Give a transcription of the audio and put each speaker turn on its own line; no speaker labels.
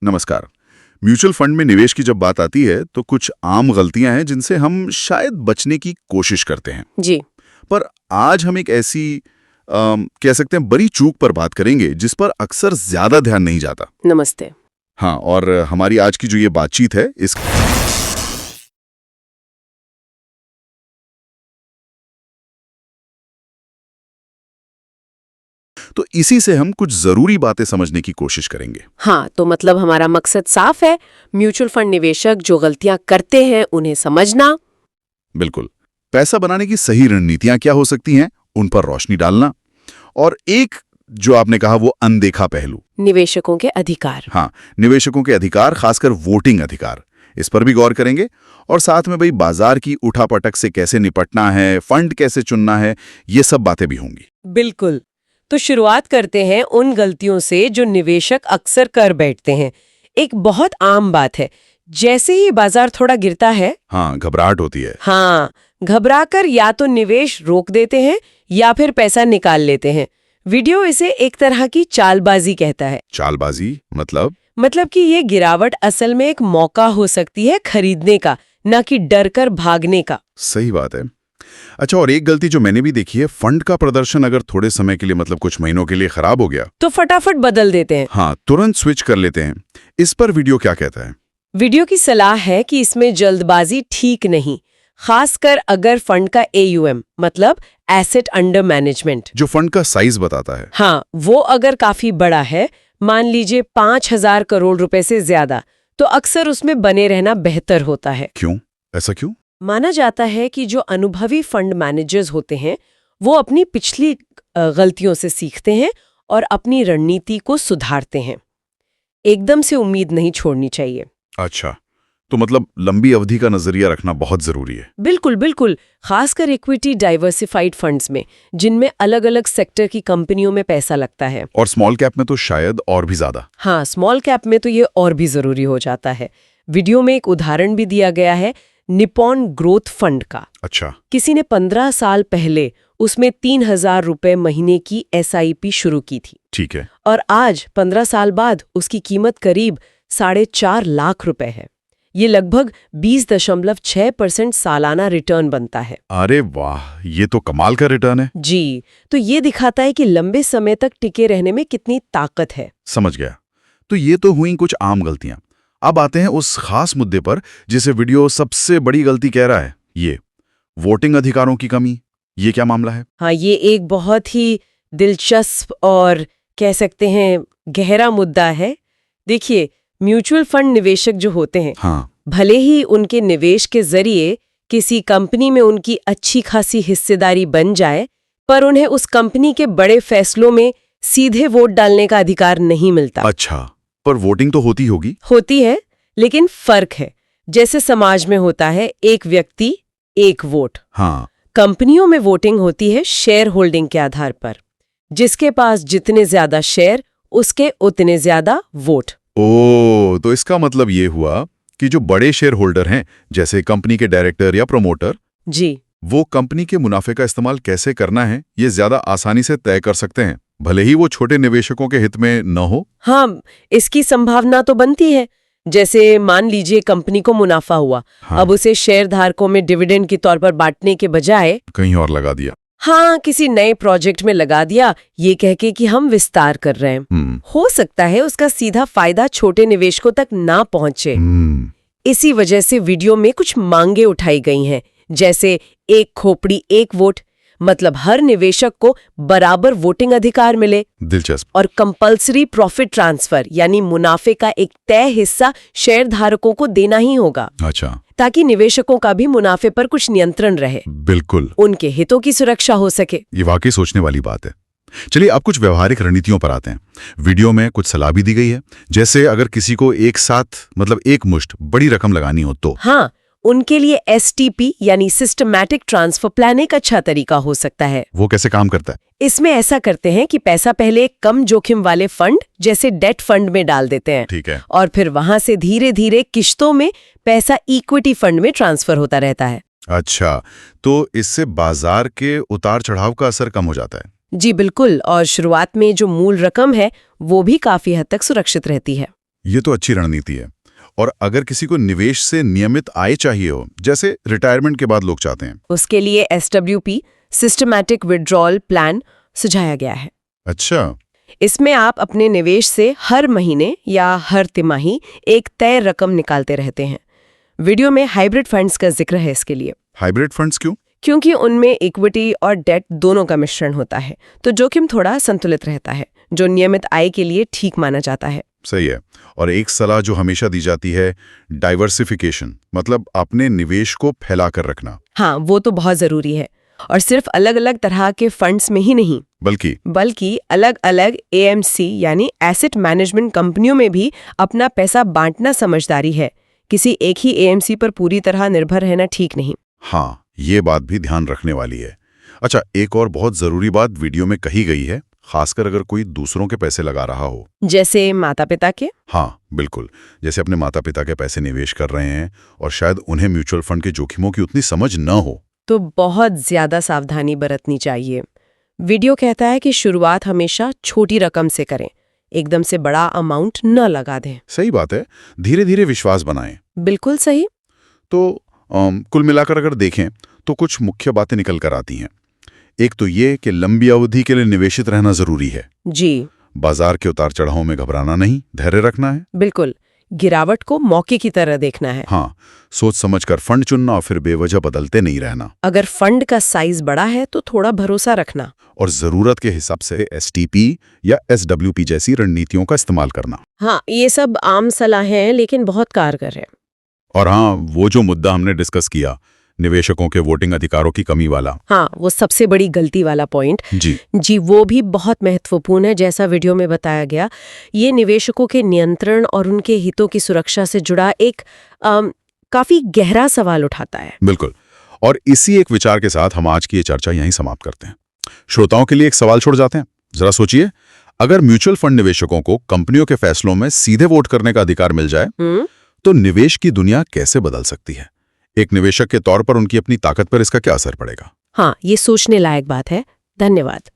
नमस्कार। Mutual fund में निवेश की जब बात आती है तो कुछ आम गलतियां हैं जिनसे हम शायद बचने की कोशिश करते हैं।
जी।
पर आज हम एक ऐसी कह सकते हैं बड़ी चूक पर बात करेंगे जिस पर अक्सर ज्यादा ध्यान नहीं जाता।
नमस्ते।
हाँ, और हमारी आज की जो ये बातचीत है इस तो इसी से हम कुछ जरूरी बातें समझने की कोशिश करेंगे।
हाँ, तो मतलब हमारा मकसद साफ है, म्यूचुअल फंड निवेशक जो गलतियां करते हैं उन्हें समझना।
बिल्कुल। पैसा बनाने की सही रणनीतियां क्या हो सकती हैं, उन पर रोशनी डालना, और एक जो आपने कहा वो अनदेखा पहलू,
निवेशकों के अधिकार।
हाँ, निवेशकों के अधिकार, खासकर वोटिंग अधिकार, इस पर भी गौर करेंगे। और साथ में भाई बाजार की उठापटक से कैसे निपटना है, फंड कैसे चुनना है, ये सब बातें भी होंगी।
बिल्कुल। तो शुरुआत करते हैं उन गलतियों से जो निवेशक अक्सर कर बैठते हैं। एक बहुत आम बात है, जैसे ही बाजार थोड़ा गिरता है,
हाँ, घबराहट होती है।
हाँ, घबराकर या तो निवेश रोक देते हैं या फिर पैसा निकाल लेते हैं। वीडियो इसे एक तरह की चालबाजी कहता है।
चालबाजी
मतलब कि ये गिरावट असल में एक मौका हो सकती है खरीदने का, न कि डर कर भागने का।
सही बात है। अच्छा, और एक गलती जो मैंने भी देखी है, फंड का प्रदर्शन अगर थोड़े समय के लिए, मतलब कुछ महीनों के लिए खराब हो गया
तो फटाफट बदल देते हैं।
हाँ, तुरंत स्विच कर लेते हैं। इस पर वीडियो क्या कहता है?
वीडियो की सलाह है कि इसमें जल्दबाजी ठीक नहीं, खासकर अगर फंड का AUM मतलब एसेट अंडर मैनेजमेंट,
जो फंड का साइज बताता है।
हाँ, वो अगर काफी बड़ा है, मान लीजिए 5,000 करोड़ रुपए से ज्यादा, तो अक्सर उसमें बने रहना बेहतर होता है।
क्यों? ऐसा क्यों?
माना जाता है कि जो अनुभवी फंड मैनेजर्स होते हैं वो अपनी पिछली गलतियों से सीखते हैं और अपनी रणनीति को सुधारते हैं। एकदम से उम्मीद नहीं छोड़नी चाहिए।
अच्छा, तो मतलब लंबी अवधि का नजरिया रखना बहुत जरूरी है।
बिल्कुल बिल्कुल, खासकर इक्विटी डाइवर्सिफाइड फंड्स में, जिनमें अलग अलग सेक्टर की कंपनियों में पैसा लगता है।
और स्मॉल कैप में तो शायद और भी ज्यादा।
हाँ, स्मॉल कैप में तो ये और भी जरूरी हो जाता है। वीडियो में एक उदाहरण भी दिया गया है निपॉन ग्रोथ फंड का।
अच्छा।
किसी ने 15 साल पहले उसमें 3,000 रुपए महीने की SIP शुरू की थी।
ठीक है।
और आज 15 साल बाद उसकी कीमत करीब 4.5 लाख रुपए है। ये लगभग 20.6% सालाना रिटर्न बनता है।
अरे वाह, ये तो कमाल का रिटर्न है।
जी, तो ये दिखाता है कि लंबे समय तक टिके रहने में कितनी ताकत है।
समझ गया। तो ये तो हुई कुछ आम गलतियां। अब आते हैं उस खास मुद्दे पर जिसे वीडियो सबसे बड़ी गलती कह रहा है, ये वोटिंग अधिकारों की कमी। ये क्या मामला है?
हाँ, ये एक बहुत ही दिलचस्प और कह सकते हैं गहरा मुद्दा है। देखिए, म्यूचुअल फंड निवेशक जो होते हैं,
हाँ,
भले ही उनके निवेश के जरिए किसी कंपनी में उनकी अच्छी खासी हिस्सेदारी बन जाए, पर उन्हें उस कंपनी के बड़े फैसलों में सीधे वोट डालने का अधिकार नहीं मिलता।
अच्छा, पर वोटिंग तो होती होगी?
होती है, लेकिन फर्क है। जैसे समाज में होता है एक व्यक्ति एक वोट,
हाँ,
कंपनियों में वोटिंग होती है शेयर होल्डिंग के आधार पर। जिसके पास जितने ज्यादा शेयर, उसके उतने ज्यादा वोट।
तो इसका मतलब ये हुआ कि जो बड़े शेयर होल्डर हैं, जैसे कंपनी के डायरेक्टर या प्रमोटर,
जी,
वो कंपनी के मुनाफे का इस्तेमाल कैसे करना है ये ज्यादा आसानी से तय कर सकते हैं, भले ही वो छोटे निवेशकों के हित में न हो।
हाँ, इसकी संभावना तो बनती है। जैसे मान लीजिए कंपनी को मुनाफा हुआ,
हाँ,
अब उसे शेयरधारकों में डिविडेंड के तौर पर बांटने के बजाय
कहीं और लगा दिया।
हाँ, किसी नए प्रोजेक्ट में लगा दिया, ये कह के कि हम विस्तार कर रहे हैं। हो सकता है उसका सीधा फायदा छोटे निवेशकों तक ना पहुंचे। इसी वजह से वीडियो में कुछ मांगे उठाई गई हैं, जैसे एक खोपड़ी एक वोट, मतलब हर निवेशक को बराबर वोटिंग अधिकार मिले।
दिलचस्प।
और कंपल्सरी प्रॉफिट ट्रांसफर, यानी मुनाफे का एक तय हिस्सा शेयरधारकों को देना ही होगा।
अच्छा,
ताकि निवेशकों का भी मुनाफे पर कुछ नियंत्रण रहे,
बिल्कुल,
उनके हितों की सुरक्षा हो सके।
ये वाकई सोचने वाली बात है। चलिए अब कुछ व्यवहारिक रणनीतियों पर आते हैं। वीडियो में कुछ सलाह भी दी गई है, जैसे अगर किसी को एक साथ, मतलब एक मुश्त बड़ी रकम लगानी हो तो।
हाँ, उनके लिए STP यानी सिस्टमैटिक ट्रांसफर प्लान एक अच्छा तरीका हो सकता है।
वो कैसे काम करता है?
इसमें ऐसा करते हैं कि पैसा पहले एक कम जोखिम वाले फंड जैसे डेट फंड में डाल देते हैं।
ठीक है।
और फिर वहां से धीरे धीरे किश्तों में पैसा इक्विटी फंड में ट्रांसफर होता रहता है।
अच्छा, तो इससे बाजार के उतार चढ़ाव का असर कम हो जाता है।
जी बिल्कुल, और शुरुआत में जो मूल रकम है वो भी काफी हद तक सुरक्षित रहती है।
ये तो अच्छी रणनीति है। और अगर किसी को निवेश से नियमित आय चाहिए हो, जैसे रिटायरमेंट के बाद लोग चाहते हैं।
उसके लिए SWP सिस्टमैटिक विड्रॉल प्लान सुझाया गया है।
अच्छा।
इसमें आप अपने निवेश से हर महीने या हर तिमाही एक तय रकम निकालते रहते हैं। वीडियो में हाइब्रिड फंड्स का जिक्र है इसके लिए।
हाइब्रिड फंड्स क्यों?
क्योंकि उनमें इक्विटी और डेट दोनों का मिश्रण होता है, तो जोखिम थोड़ा संतुलित रहता है, जो नियमित आय के लिए ठीक माना जाता है।
सही है। और एक सलाह जो हमेशा दी जाती है, डाइवर्सिफिकेशन, मतलब अपने निवेश को फैला कर रखना।
हाँ, वो तो बहुत जरूरी है। और सिर्फ अलग अलग तरह के फंड्स में ही नहीं, बल्कि अलग अलग AMC यानी एसेट मैनेजमेंट कंपनियों में भी अपना पैसा बांटना समझदारी है। किसी एक ही AMC पर पूरी तरह निर्भर रहना ठीक नहीं।
हाँ, ये बात भी ध्यान रखने वाली है। अच्छा, एक और बहुत जरूरी बात वीडियो में कही गई है, खासकर अगर कोई दूसरों के पैसे लगा रहा हो,
जैसे माता पिता के।
हाँ बिल्कुल, जैसे अपने माता पिता के पैसे निवेश कर रहे हैं और शायद उन्हें म्यूचुअल फंड के जोखिमों की उतनी समझ न हो,
तो बहुत ज्यादा सावधानी बरतनी चाहिए। वीडियो कहता है कि शुरुआत हमेशा छोटी रकम से करें, एकदम से बड़ा अमाउंट न लगा दें।
सही बात है, धीरे धीरे विश्वास बनाएं।
बिल्कुल सही।
तो कुल मिलाकर अगर देखें तो कुछ मुख्य बातें निकल कर आती हैं। एक तो ये कि लंबी अवधि के लिए निवेशित रहना जरूरी है
जी।
बाजार के उतार चढ़ाव में घबराना नहीं, धैर्य रखना है।
बिल्कुल, गिरावट को मौके की तरह देखना है।
हाँ, सोच समझकर फंड चुनना और फिर बेवजह बदलते नहीं रहना।
अगर फंड का साइज बड़ा है तो थोड़ा भरोसा रखना
और जरूरत के हिसाब से STP या SWP जैसी रणनीतियों का इस्तेमाल करना।
हाँ, ये सब आम सलाह हैं लेकिन बहुत कारगर है।
और हाँ, वो जो मुद्दा हमने डिस्कस किया, निवेशकों के वोटिंग अधिकारों की कमी वाला,
हाँ, वो सबसे बड़ी गलती वाला पॉइंट
जी,
वो भी बहुत महत्वपूर्ण है। जैसा वीडियो में बताया गया, ये निवेशकों के नियंत्रण और उनके हितों की सुरक्षा से जुड़ा एक काफी गहरा सवाल उठाता है।
बिल्कुल। और इसी एक विचार के साथ हम आज की ये चर्चा यहीं समाप्त करते हैं। श्रोताओं के लिए एक सवाल छोड़ जाते हैं। जरा सोचिए, अगर म्यूचुअल फंड निवेशकों को कंपनियों के फैसलों में सीधे वोट करने का अधिकार मिल जाए, तो निवेश की दुनिया कैसे बदल सकती है? एक निवेशक के तौर पर उनकी अपनी ताकत पर इसका क्या असर पड़ेगा?
हाँ, ये सोचने लायक बात है। धन्यवाद।